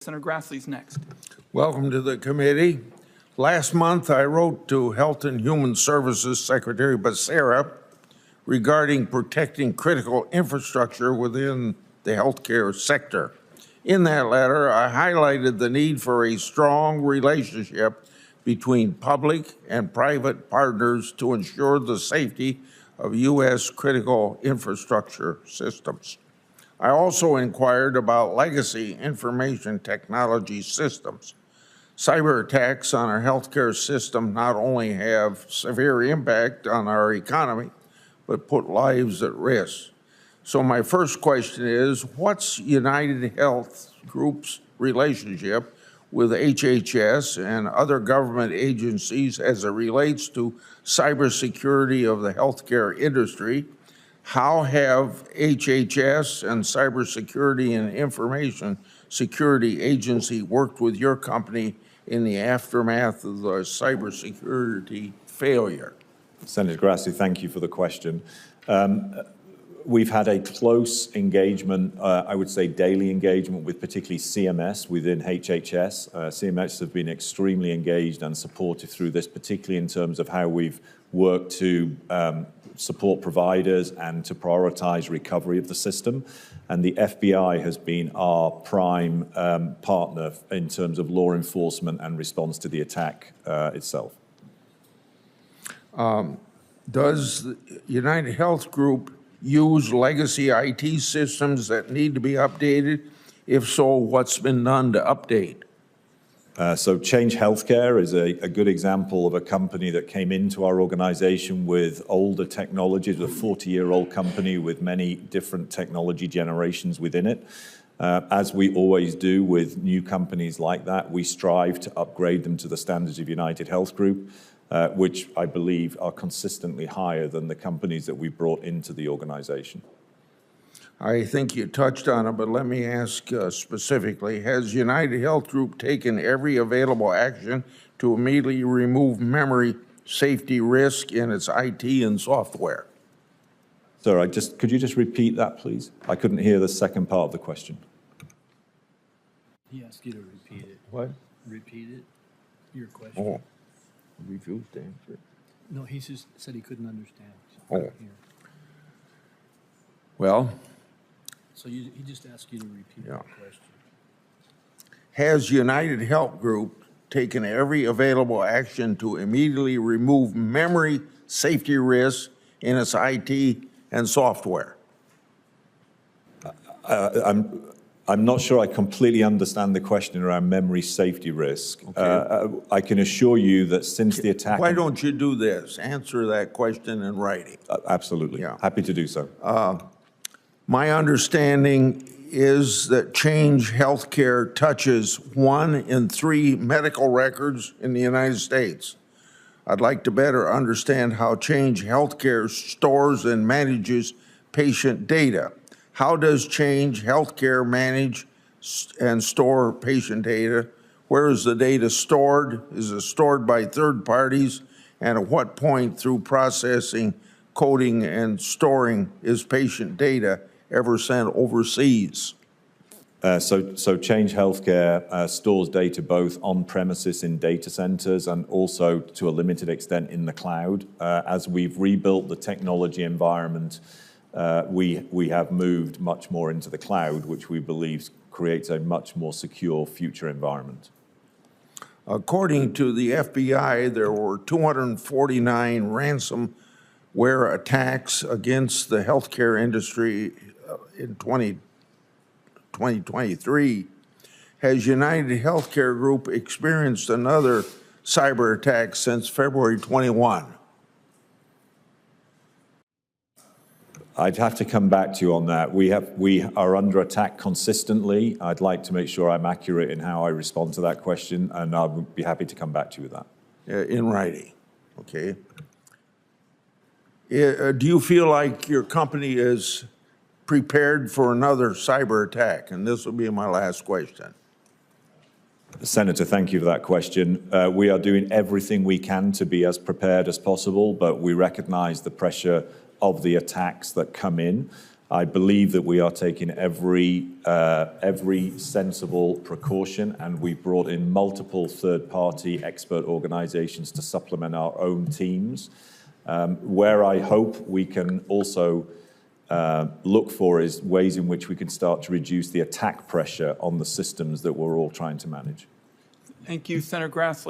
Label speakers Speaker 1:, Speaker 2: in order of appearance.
Speaker 1: Senator Grassley's next.
Speaker 2: Welcome to the committee. Last month, I wrote to Health and Human Services Secretary Becerra regarding protecting critical infrastructure within the healthcare sector. In that letter, I highlighted the need for a strong relationship between public and private partners to ensure the safety of U.S. critical infrastructure systems. I also inquired about legacy information technology systems. Cyber attacks on our healthcare system not only have severe impact on our economy, but put lives at risk. So my first question is, what's UnitedHealth Group's relationship with HHS and other government agencies as it relates to cybersecurity of the healthcare industry? How have HHS and Cybersecurity and Information Security Agency worked with your company in the aftermath of the cybersecurity failure?
Speaker 3: Senator Grassley, thank you for the question. We've had a close engagement, I would say daily engagement with particularly CMS within HHS. CMS have been extremely engaged and supportive through this, particularly in terms of how we've worked to support providers and to prioritize recovery of the system. And the FBI has been our prime partner in terms of law enforcement and response to the attack itself.
Speaker 2: Does the UnitedHealth Group use legacy IT systems that need to be updated? If so, what's been done to update?
Speaker 3: So Change Healthcare is a good example of a company that came into our organization with older technologies, a 40-year-old company with many different technology generations within it. As we always do with new companies like that, we strive to upgrade them to the standards of UnitedHealth Group, which I believe are consistently higher than the companies that we brought into the organization.
Speaker 2: I think you touched on it, but let me ask specifically, has UnitedHealth Group taken every available action to immediately remove memory safety risk in its IT and software?
Speaker 3: Sir, could you just repeat that, please? I couldn't hear the second part of the question.
Speaker 4: He asked you to repeat it.
Speaker 2: What?
Speaker 4: Repeat it, your question.
Speaker 2: Oh, refused to answer.
Speaker 4: No, he just said he couldn't understand.
Speaker 2: Oh.
Speaker 4: Here.
Speaker 2: Well,
Speaker 4: So he just asked you to repeat the question.
Speaker 2: has UnitedHealth Group taken every available action to immediately remove memory safety risks in its IT and software?
Speaker 3: I'm not sure I completely understand the question around memory safety risk. Okay. I can assure you that since the attack...
Speaker 2: Why don't you do this? Answer that question in writing.
Speaker 3: Absolutely. Yeah. Happy to do so.
Speaker 2: My understanding is that Change Healthcare touches 1 in 3 medical records in the United States. I'd like to better understand how Change Healthcare stores and manages patient data. How does Change Healthcare manage and store patient data? Where is the data stored? Is it stored by third parties? And at what point through processing, coding, and storing is patient data ever sent overseas?
Speaker 3: So Change Healthcare stores data both on premises in data centers and also to a limited extent in the cloud. As we've rebuilt the technology environment, we have moved much more into the cloud, which we believe creates a much more secure future environment.
Speaker 2: According to the FBI, there were 249 ransomware attacks against the healthcare industry in 2023. Has UnitedHealthcare Group experienced another cyber attack since February 21?
Speaker 3: I'd have to come back to you on that. We are under attack consistently. I'd like to make sure I'm accurate in how I respond to that question, and I'll be happy to come back to you with that.
Speaker 2: In writing, okay. Do you feel like your company is prepared for another cyber attack? And this will be my last question.
Speaker 3: Senator, thank you for that question. We are doing everything we can to be as prepared as possible, but we recognize the pressure of the attacks that come in. I believe that we are taking every sensible precaution, and we've brought in multiple third-party expert organizations to supplement our own teams. Where I hope we can also look for is ways in which we can start to reduce the attack pressure on the systems that we're all trying to manage.
Speaker 1: Thank you, Senator Grassley.